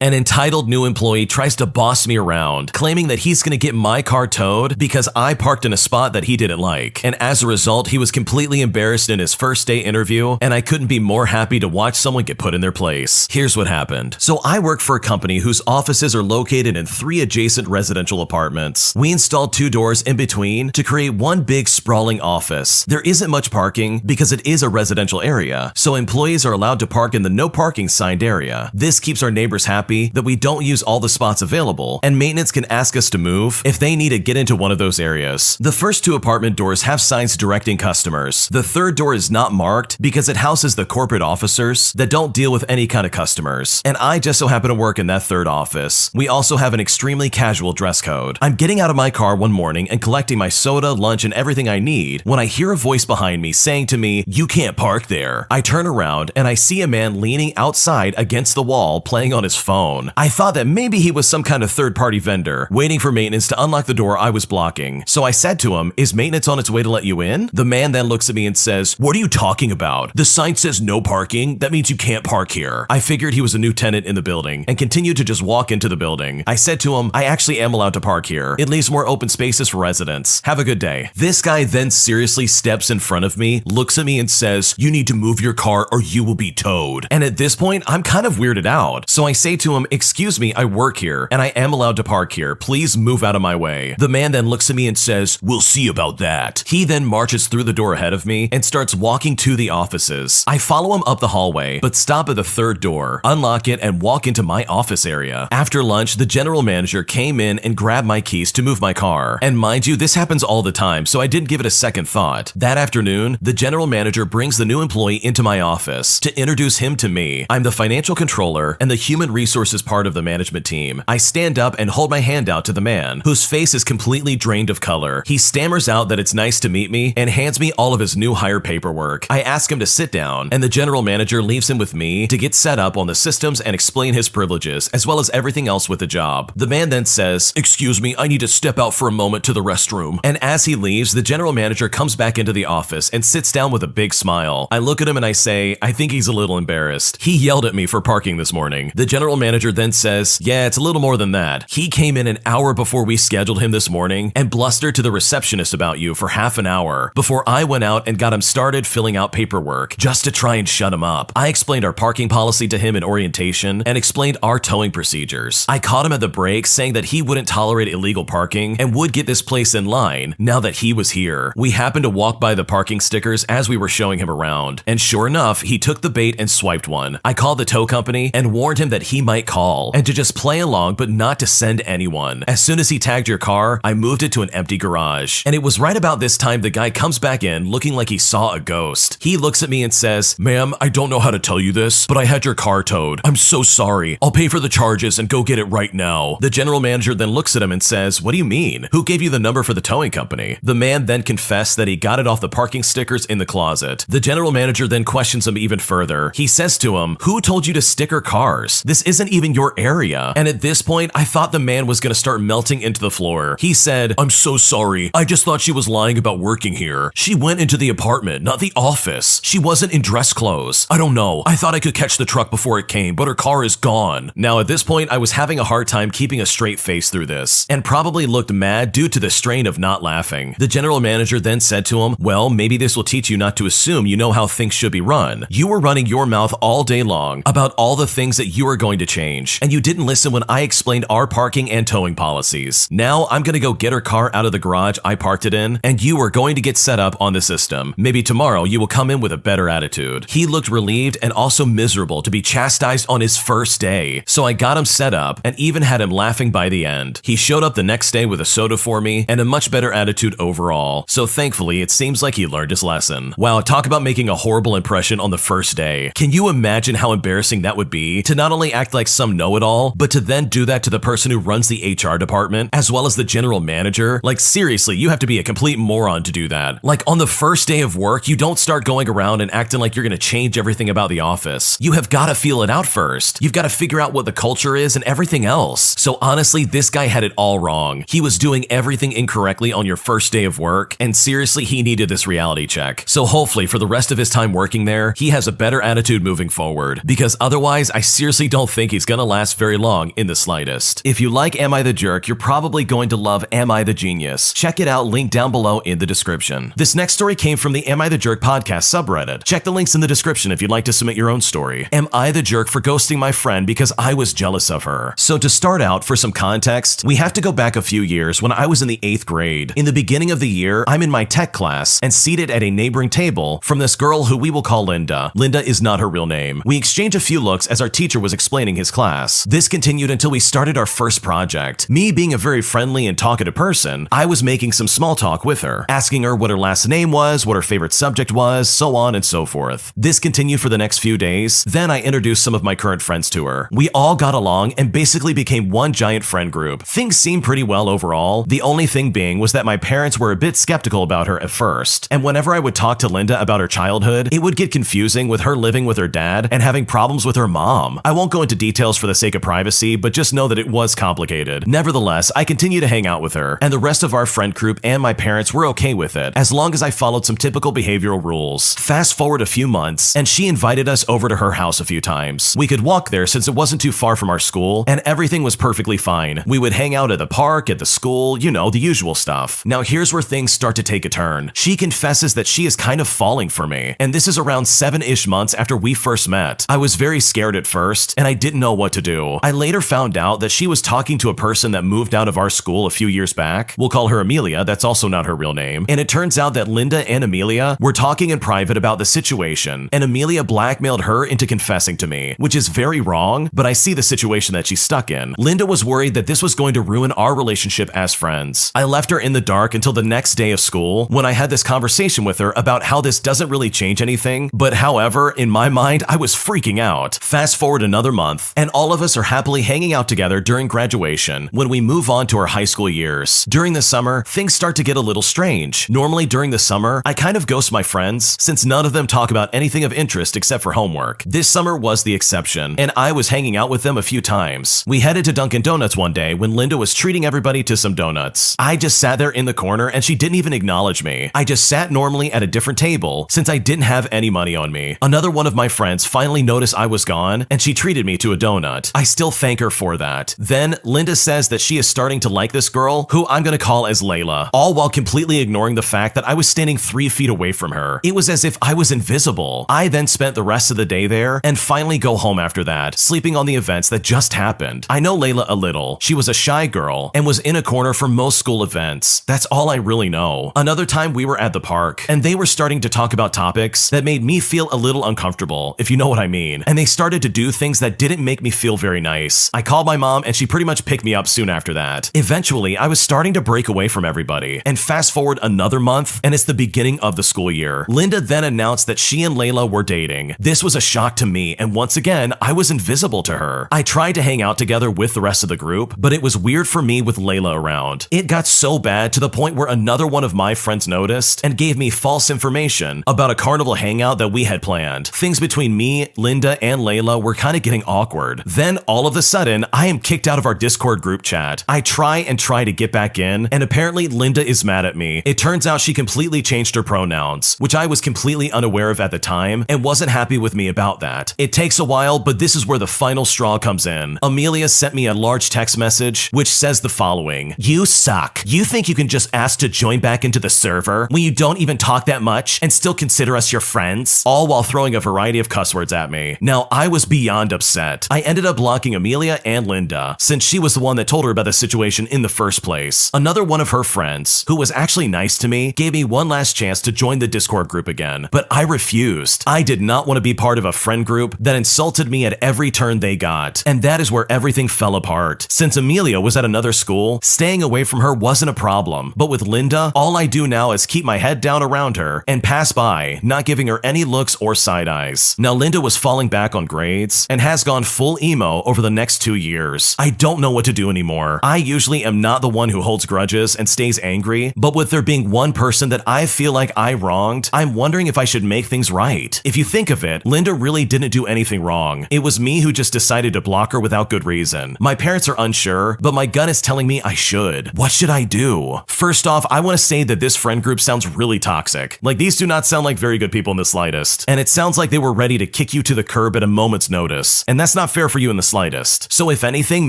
An entitled new employee tries to boss me around, claiming that he's going to get my car towed because I parked in a spot that he didn't like. And as a result, he was completely embarrassed in his first day interview, and I couldn't be more happy to watch someone get put in their place. Here's what happened. So I work for a company whose offices are located in 3 adjacent residential apartments. We installed 2 doors in between to create one big sprawling office. There isn't much parking because it is a residential area, so employees are allowed to park in the no parking signed area. This keeps our neighbors happy that we don't use all the spots available, and maintenance can ask us to move if they need to get into one of those areas. The first 2 apartment doors have signs directing customers. The 3rd door is not marked because it houses the corporate officers that don't deal with any kind of customers, and I just so happen to work in that 3rd office. We also have an extremely casual dress code. I'm getting out of my car one morning and collecting my soda, lunch, and everything I need when I hear a voice behind me saying to me, "You can't park there." I turn around and I see a man leaning outside against the wall playing on his phone. I thought that maybe he was some kind of third-party vendor, waiting for maintenance to unlock the door I was blocking. So I said to him, "Is maintenance on its way to let you in?" The man then looks at me and says, "What are you talking about? The sign says no parking. That means you can't park here." I figured he was a new tenant in the building and continued to just walk into the building. I said to him, "I actually am allowed to park here. It leaves more open spaces for residents. Have a good day." This guy then seriously steps in front of me, looks at me and says, "You need to move your car or you will be towed." And at this point, I'm kind of weirded out. So I say to him, "Excuse me, I work here and I am allowed to park here. Please move out of my way." The man then looks at me and says, "We'll see about that." He then marches through the door ahead of me and starts walking to the offices. I follow him up the hallway, but stop at the 3rd door, unlock it, and walk into my office area. After lunch, the general manager came in and grabbed my keys to move my car. And mind you, this happens all the time, so I didn't give it a second thought. That afternoon, the general manager brings the new employee into my office to introduce him to me. I'm the financial controller and the human resources part of the management team. I stand up and hold my hand out to the man, whose face is completely drained of color. He stammers out that it's nice to meet me and hands me all of his new hire paperwork. I ask him to sit down, and the general manager leaves him with me to get set up on the systems and explain his privileges, as well as everything else with the job. The man then says, "Excuse me, I need to step out for a moment to the restroom." And as he leaves, the general manager comes back into the office and sits down with a big smile. I look at him and I say, I think he's a little embarrassed. He yelled at me for parking this morning. The general manager then says, "Yeah, it's a little more than that. He came in an hour before we scheduled him this morning and blustered to the receptionist about you for half an hour before I went out and got him started filling out paperwork just to try and shut him up." I explained our parking policy to him in orientation and explained our towing procedures. I caught him at the break saying that he wouldn't tolerate illegal parking and would get this place in line now that he was here. We happened to walk by the parking stickers as we were showing him around, and sure enough, he took the bait and swiped one. I called the tow company and warned him that he might call and to just play along but not to send anyone. As soon as he tagged your car, I moved it to an empty garage. And it was right about this time the guy comes back in looking like he saw a ghost. He looks at me and says, "Ma'am, I don't know how to tell you this, but I had your car towed. I'm so sorry. I'll pay for the charges and go get it right now." The general manager then looks at him and says, "What do you mean? Who gave you the number for the towing company?" The man then confessed that he got it off the parking stickers in the closet. The general manager then questions him even further. He says to him, "Who told you to sticker cars? This isn't even your area." And at this point, I thought the man was going to start melting into the floor. He said, "I'm so sorry. I just thought she was lying about working here. She went into the apartment, not the office. She wasn't in dress clothes. I don't know. I thought I could catch the truck before it came, but her car is gone." Now at this point, I was having a hard time keeping a straight face through this and probably looked mad due to the strain of not laughing. The general manager then said to him, "Well, maybe this will teach you not to assume you know how things should be run. You were running your mouth all day long about all the things that you are going to change, and you didn't listen when I explained our parking and towing policies. Now I'm going to go get her car out of the garage I parked it in, and you are going to get set up on the system. Maybe tomorrow you will come in with a better attitude." He looked relieved and also miserable to be chastised on his first day, so I got him set up and even had him laughing by the end. He showed up the next day with a soda for me and a much better attitude overall, so thankfully it seems like he learned his lesson. Wow, talk about making a horrible impression on the first day. Can you imagine how embarrassing that would be to not only act like some know-it-all, but to then do that to the person who runs the HR department as well as the general manager? Like seriously, you have to be a complete moron to do that. Like on the first day of work, you don't start going around and acting like you're going to change everything about the office. You have got to feel it out first. You've got to figure out what the culture is and everything else. So honestly, this guy had it all wrong. He was doing everything incorrectly on your first day of work, and seriously, he needed this reality check. So hopefully for the rest of his time working there, he has a better attitude moving forward, because otherwise I seriously don't think think he's gonna last very long in the slightest. If you like Am I the Jerk, you're probably going to love Am I the Genius. Check it out, link down below in the description. This next story came from the Am I the Jerk podcast subreddit. Check the links in the description if you'd like to submit your own story. Am I the jerk for ghosting my friend because I was jealous of her? So to start out, for some context, we have to go back a few years when I was in the 8th grade. In the beginning of the year, I'm in my tech class and seated at a neighboring table from this girl who we will call Linda. Linda is not her real name. We exchanged a few looks as our teacher was explaining his class. This continued until we started our first project. Me being a very friendly and talkative person, I was making some small talk with her, asking her what her last name was, what her favorite subject was, so on and so forth. This continued for the next few days. Then I introduced some of my current friends to her. We all got along and basically became one giant friend group. Things seemed pretty well overall. The only thing being was that my parents were a bit skeptical about her at first. And whenever I would talk to Linda about her childhood, it would get confusing with her living with her dad and having problems with her mom. I won't go into details for the sake of privacy, but just know that it was complicated. Nevertheless, I continued to hang out with her, and the rest of our friend group and my parents were okay with it, as long as I followed some typical behavioral rules. Fast forward a few months, and she invited us over to her house a few times. We could walk there since it wasn't too far from our school, and everything was perfectly fine. We would hang out at the park, at the school, you know, the usual stuff. Now here's where things start to take a turn. She confesses that she is kind of falling for me, and this is around 7-ish months after we first met. I was very scared at first, and I didn't know what to do. I later found out that she was talking to a person that moved out of our school a few years back. We'll call her Amelia, that's also not her real name. And it turns out that Linda and Amelia were talking in private about the situation, and Amelia blackmailed her into confessing to me, which is very wrong, but I see the situation that she's stuck in. Linda was worried that this was going to ruin our relationship as friends. I left her in the dark until the next day of school when I had this conversation with her about how this doesn't really change anything, but however, in my mind, I was freaking out. Fast forward another month, and all of us are happily hanging out together during graduation when we move on to our high school years. During the summer, things start to get a little strange. Normally during the summer, I kind of ghost my friends since none of them talk about anything of interest except for homework. This summer was the exception, and I was hanging out with them a few times. We headed to Dunkin' Donuts one day when Linda was treating everybody to some donuts. I just sat there in the corner and she didn't even acknowledge me. I just sat normally at a different table since I didn't have any money on me. Another one of my friends finally noticed I was gone and she treated me to a donut. I still thank her for that. Then Linda says that she is starting to like this girl who I'm gonna call as Layla, all while completely ignoring the fact that I was standing 3 feet away from her. It was as if I was invisible. I then spent the rest of the day there and finally go home after that, sleeping on the events that just happened. I know Layla a little. She was a shy girl and was in a corner for most school events. That's all I really know. Another time we were at the park and they were starting to talk about topics that made me feel a little uncomfortable, if you know what I mean. And they started to do things that didn't make me feel very nice. I called my mom and she pretty much picked me up soon after that. Eventually, I was starting to break away from everybody. And fast forward another month and it's the beginning of the school year. Linda then announced that she and Layla were dating. This was a shock to me, and once again, I was invisible to her. I tried to hang out together with the rest of the group, but it was weird for me with Layla around. It got so bad to the point where another one of my friends noticed and gave me false information about a carnival hangout that we had planned. Things between me, Linda, and Layla were kind of getting awkward. Then all of a sudden, I am kicked out of our Discord group chat. I try to get back in, and apparently Linda is mad at me. It turns out she completely changed her pronouns, which I was completely unaware of at the time and wasn't happy with me about that. It takes a while, but this is where the final straw comes in. Amelia sent me a large text message which says the following: "You suck. You think you can just ask to join back into the server when you don't even talk that much and still consider us your friends?" All while throwing a variety of cuss words at me. Now, I was beyond upset. I ended up blocking Amelia and Linda since she was the one that told her about the situation in the first place. Another one of her friends, who was actually nice to me, gave me one last chance to join the Discord group again, but I refused. I did not want to be part of a friend group that insulted me at every turn they got, and that is where everything fell apart. Since Amelia was at another school, staying away from her wasn't a problem, but with Linda, all I do now is keep my head down around her and pass by, not giving her any looks or side eyes. Now Linda was falling back on grades and has gone full emo over the next 2 years. I don't know what to do anymore. I usually am not the one who holds grudges and stays angry, but with there being one person that I feel like I wronged, I'm wondering if I should make things right. If you think of it, Linda really didn't do anything wrong. It was me who just decided to block her without good reason. My parents are unsure, but my gut is telling me I should. What should I do? First off, I want to say that this friend group sounds really toxic. Like, these do not sound like very good people in the slightest. And it sounds like they were ready to kick you to the curb at a moment's notice. And that's not fair for you in the slightest. So if anything,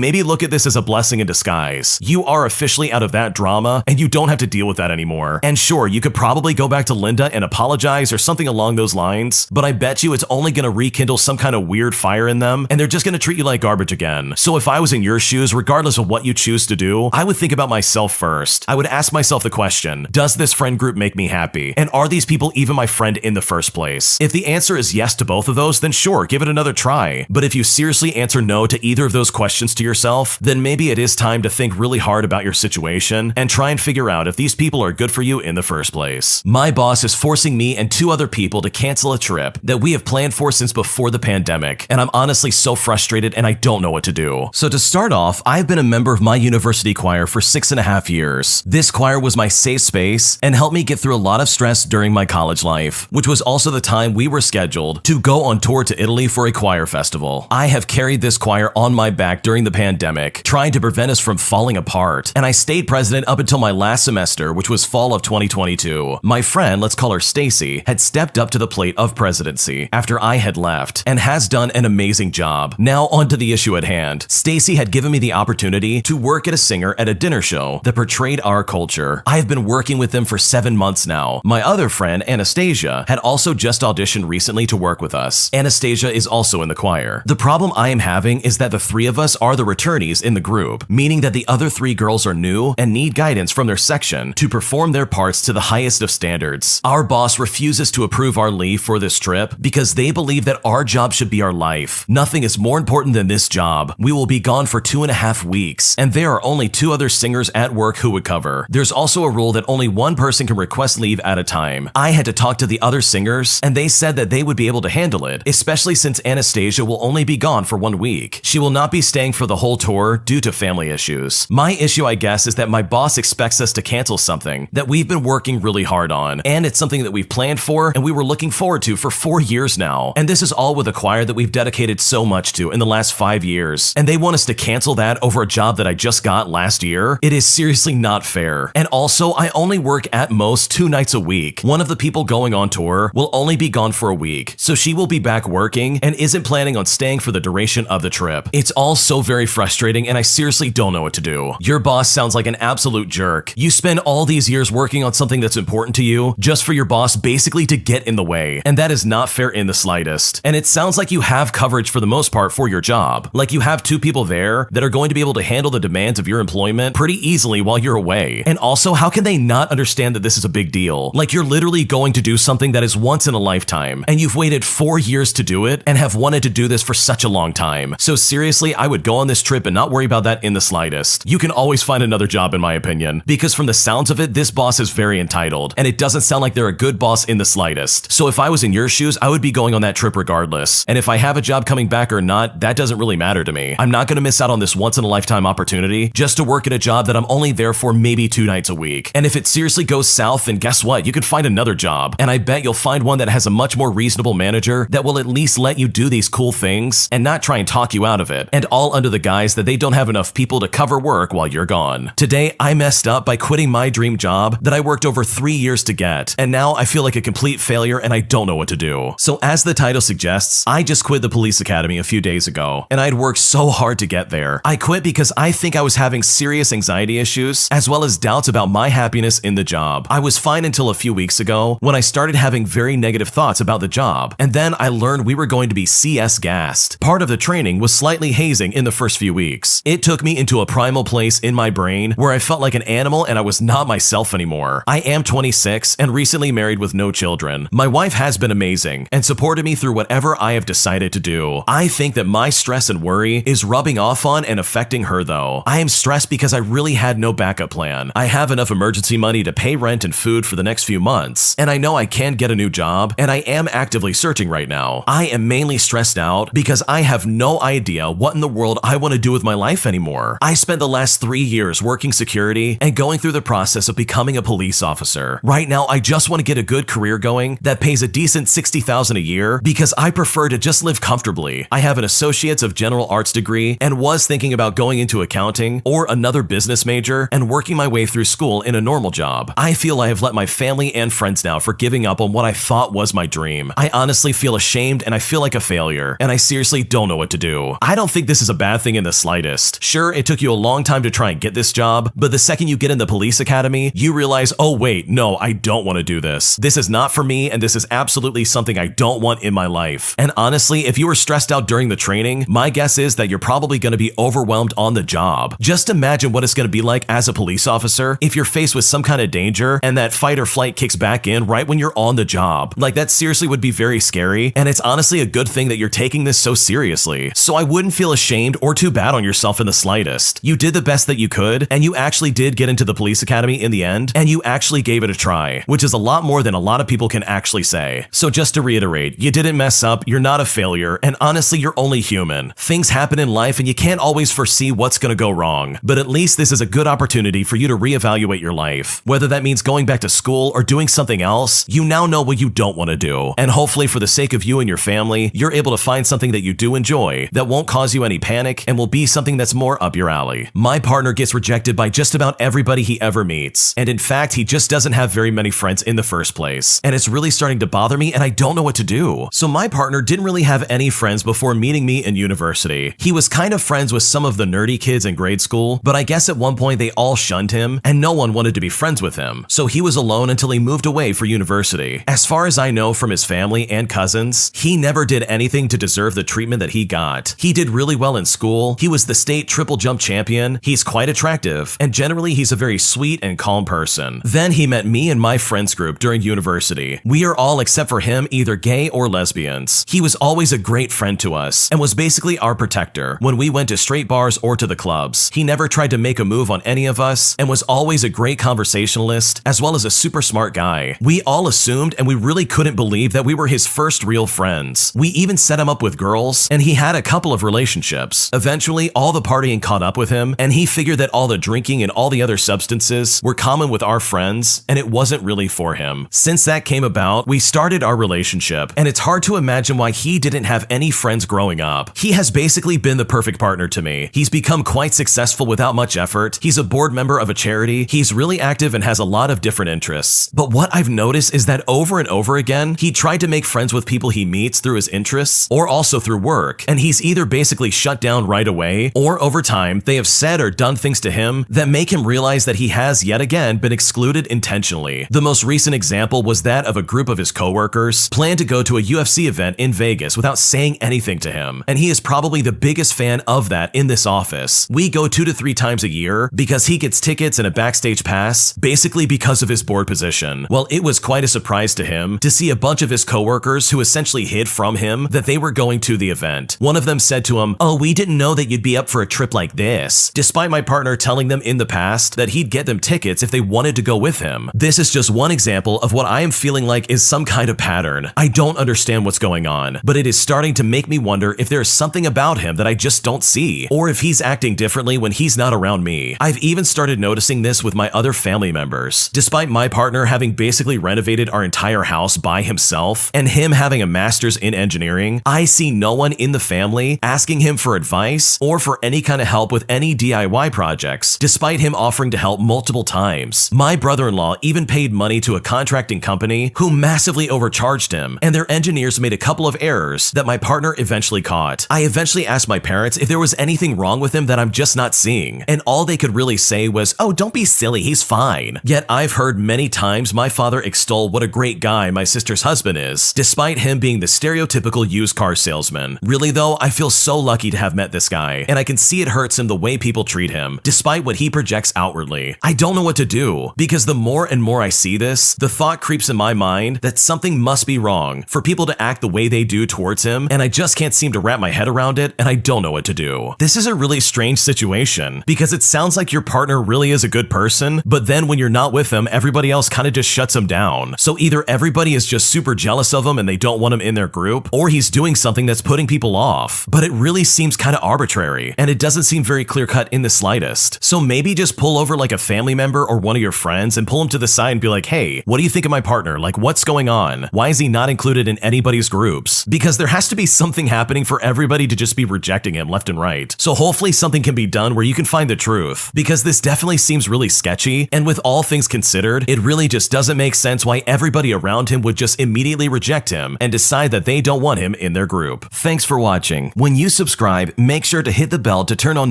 maybe look at this as a blessing in disguise. You are officially out of that drama, and you don't have to deal with that anymore. And sure, you could probably go back to Linda and apologize or something along those lines, but I bet you it's only gonna rekindle some kind of weird fire in them, and they're just gonna treat you like garbage again. So if I was in your shoes, regardless of what you choose to do, I would think about myself first. I would ask myself the question, does this friend group make me happy? And are these people even my friend in the first place? If the answer is yes to both of those, then sure, give it another try. But if you seriously answer no to either of those questions to yourself, then maybe it is time to think really hard about your situation and try and figure out if these people are good for you in the first place. My boss is forcing me and 2 other people to cancel a trip that we have planned for since before the pandemic, and I'm honestly so frustrated and I don't know what to do. So to start off, I've been a member of my university choir for 6.5 years. This choir was my safe space and helped me get through a lot of stress during my college life, which was also the time we were scheduled to go on tour to Italy for a choir festival. I have carried this choir on my back during the pandemic, trying to prevent us from falling apart, and I stayed president up until my last semester, which was fall of 2022. My friend, let's call her Stacy, had stepped up to the plate of presidency after I had left and has done an amazing job. Now on to the issue at hand. Stacy had given me the opportunity to work at a singer at a dinner show that portrayed our culture. I have been working with them for 7 months now. My other friend, Anastasia, had also just auditioned recently to work with us. Anastasia is also in the choir. The problem I am having is that the 3 of us are the returnees in the group, meaning that the other 3 girls are new and need guidance from their section to perform their parts to the highest of standards. Our boss refuses to approve our leave for this trip because they believe that our job should be our life. Nothing is more important than this job. We will be gone for 2.5 weeks, and there are only 2 other singers at work who would cover. There's also a rule that only one person can request leave at a time. I had to talk to the other singers, and they said that they would be able to handle it, especially since Anastasia will only be gone for 1 week. She will not be staying for the whole tour due to family issues. My issue, I guess, is that my boss expects us to cancel something that we've been working really hard on, and it's something that we've planned for and we were looking forward to for 4 years now. And this is all with a choir that we've dedicated so much to in the last 5 years, and they want us to cancel that over a job that I just got last year? It is seriously not fair. And also, I only work at most 2 nights a week. One of the people going on tour will only be gone for a week, so she will be back working and isn't planning on staying for the duration of the trip. It's all so very frustrating, and I seriously don't know what to do. Your boss sounds like an absolute jerk. You spend all these years working on something that's important to you just for your boss basically to get in the way, and that is not fair in the slightest. And it sounds like you have coverage for the most part for your job. Like you have 2 people there that are going to be able to handle the demands of your employment pretty easily while you're away. And also, how can they not understand that this is a big deal? Like you're literally going to do something that is once in a lifetime, and you've waited 4 years to do it and have wanted to do this for such a long time. So seriously, I would go on this trip and not worry about that in the slightest. You can always find another job in my opinion, because from the sounds of it, this boss is very entitled, and it doesn't sound like they're a good boss in the slightest. So if I was in your shoes, I would be going on that trip regardless. And if I have a job coming back or not, that doesn't really matter to me. I'm not going to miss out on this once in a lifetime opportunity just to work at a job that I'm only there for maybe 2 nights a week. And if it seriously goes south, then guess what? You can find another job. And I bet you'll find one that has a much more reasonable manager that will at least let you do these cool things and not try and talk you out of it. And all under the guise that they don't have enough people to cover work while you're gone. Today, I messed up by quitting my dream job that I worked over 3 years to get. And now I feel like a complete failure and I don't know what to do. So as the title suggests, I just quit the police academy a few days ago, and I'd worked so hard to get there. I quit because I think I was having serious anxiety issues as well as doubts about my happiness in the job. I was fine until a few weeks ago when I started having very negative thoughts about the job, and then I learned we were going to be CS gassed. Part of the training was slightly hazing in the first few weeks. It took me into a primal place in my brain where I felt like an animal and I was not myself anymore. I am 26 and recently married with no children. My wife has been amazing and supported me through whatever I have decided to do. I think that my stress and worry is rubbing off on and affecting her though. I am stressed because I really had no backup plan. I have enough emergency money to pay rent and food for the next few months, and I know I can get a new job, and I am actively searching right now. I am mainly stressed out because I have no idea what in the world I want to do with my life anymore. I spent the last 3 years working security and going through the process of becoming a police officer. Right now, I just want to get a good career going that pays a decent $60,000 a year because I prefer to just live comfortably. I have an Associate's of General Arts degree and was thinking about going into accounting or another business major and working my way through school in a normal job. I feel I have let my family and friends down for giving up on what I thought was my dream. I honestly feel ashamed and I feel like a failure, and I seriously honestly don't know what to do. I don't think this is a bad thing in the slightest. Sure, it took you a long time to try and get this job, but the second you get in the police academy, you realize, oh wait, no, I don't want to do this. This is not for me, and this is absolutely something I don't want in my life. And honestly, if you were stressed out during the training, my guess is that you're probably going to be overwhelmed on the job. Just imagine what it's going to be like as a police officer if you're faced with some kind of danger and that fight or flight kicks back in right when you're on the job. Like, that seriously would be very scary, and it's honestly a good thing that you're taking this so seriously. So I wouldn't feel ashamed or too bad on yourself in the slightest. You did the best that you could, and you actually did get into the police academy in the end, and you actually gave it a try, which is a lot more than a lot of people can actually say. So just to reiterate, you didn't mess up, you're not a failure, and honestly, you're only human. Things happen in life, and you can't always foresee what's gonna go wrong, but at least this is a good opportunity for you to reevaluate your life. Whether that means going back to school or doing something else, you now know what you don't want to do. And hopefully for the sake of you and your family, you're able to find something that you do enjoy that won't cause you any panic and will be something that's more up your alley. My partner gets rejected by just about everybody he ever meets. And in fact, he just doesn't have very many friends in the first place. And it's really starting to bother me, and I don't know what to do. So my partner didn't really have any friends before meeting me in university. He was kind of friends with some of the nerdy kids in grade school, but I guess at one point they all shunned him and no one wanted to be friends with him. So he was alone until he moved away for university. As far as I know from his family and cousins, he never did anything to deserve the treatment that he got. He did really well in school. He was the state triple jump champion. He's quite attractive, and generally he's a very sweet and calm person. Then he met me and my friends group during university. We are all, except for him, either gay or lesbians. He was always a great friend to us and was basically our protector when we went to straight bars or to the clubs. He never tried to make a move on any of us and was always a great conversationalist as well as a super smart guy. We all assumed, and we really couldn't believe, that we were his first real friends. We even set him up with girls, and he had a couple of relationships. Eventually, all the partying caught up with him, and he figured that all the drinking and all the other substances were common with our friends, and it wasn't really for him. Since that came about, we started our relationship, and it's hard to imagine why he didn't have any friends growing up. He has basically been the perfect partner to me. He's become quite successful without much effort. He's a board member of a charity. He's really active and has a lot of different interests. But what I've noticed is that over and over again, he tried to make friends with people he meets through his interests or also through work, and he's either basically shut down right away, or over time, they have said or done things to him that make him realize that he has yet again been excluded intentionally. The most recent example was that of a group of his coworkers planned to go to a UFC event in Vegas without saying anything to him, and he is probably the biggest fan of that in this office. We go 2 to 3 times a year because he gets tickets and a backstage pass, basically because of his board position. Well, it was quite a surprise to him to see a bunch of his coworkers who essentially hid from him that they were going to the event. One of them said to him, "Oh, we didn't know that you'd be up for a trip like this," despite my partner telling them in the past that he'd get them tickets if they wanted to go with him. This is just one example of what I am feeling like is some kind of pattern. I don't understand what's going on, but it is starting to make me wonder if there is something about him that I just don't see, or if he's acting differently when he's not around me. I've even started noticing this with my other family members. Despite my partner having basically renovated our entire house by himself and him having a master's in engineering, I see no one in the family asking him for advice or for any kind of help with any DIY projects, despite him offering to help multiple times. My brother-in-law even paid money to a contracting company who massively overcharged him, and their engineers made a couple of errors that my partner eventually caught. I eventually asked my parents if there was anything wrong with him that I'm just not seeing, and all they could really say was, "Oh, don't be silly, he's fine." Yet I've heard many times my father extol what a great guy my sister's husband is, despite him being the stereotypical used car salesman. Really though, I feel so lucky to have met this guy, and I can see it hurts him the way people treat him, despite what he projects outwardly. I don't know what to do, because the more and more I see this, the thought creeps in my mind that something must be wrong for people to act the way they do towards him, and I just can't seem to wrap my head around it, and I don't know what to do. This is a really strange situation, because it sounds like your partner really is a good person, but then when you're not with him, everybody else kind of just shuts him down. So either everybody is just super jealous of him and they don't want him in their group, or he's doing something that's putting people off. But it really seems kind of arbitrary, and it doesn't seem very clear-cut in the slightest. So maybe just pull over like a family member or one of your friends and pull him to the side and be like, "Hey, what do you think of my partner? Like, what's going on? Why is he not included in anybody's groups?" Because there has to be something happening for everybody to just be rejecting him left and right. So hopefully something can be done where you can find the truth, because this definitely seems really sketchy, and with all things considered, it really just doesn't make sense why everybody around him would just immediately reject him and decide that they don't want him in their group. Thanks for watching. When you subscribe, make sure to hit the bell to turn on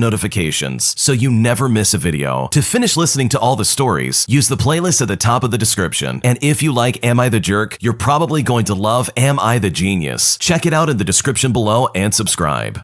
notifications so you never miss a video. To finish listening to all the stories, use the playlist at the top of the description. And if you like Am I the Jerk, you're probably going to love Am I the Genius. Check it out in the description below and subscribe.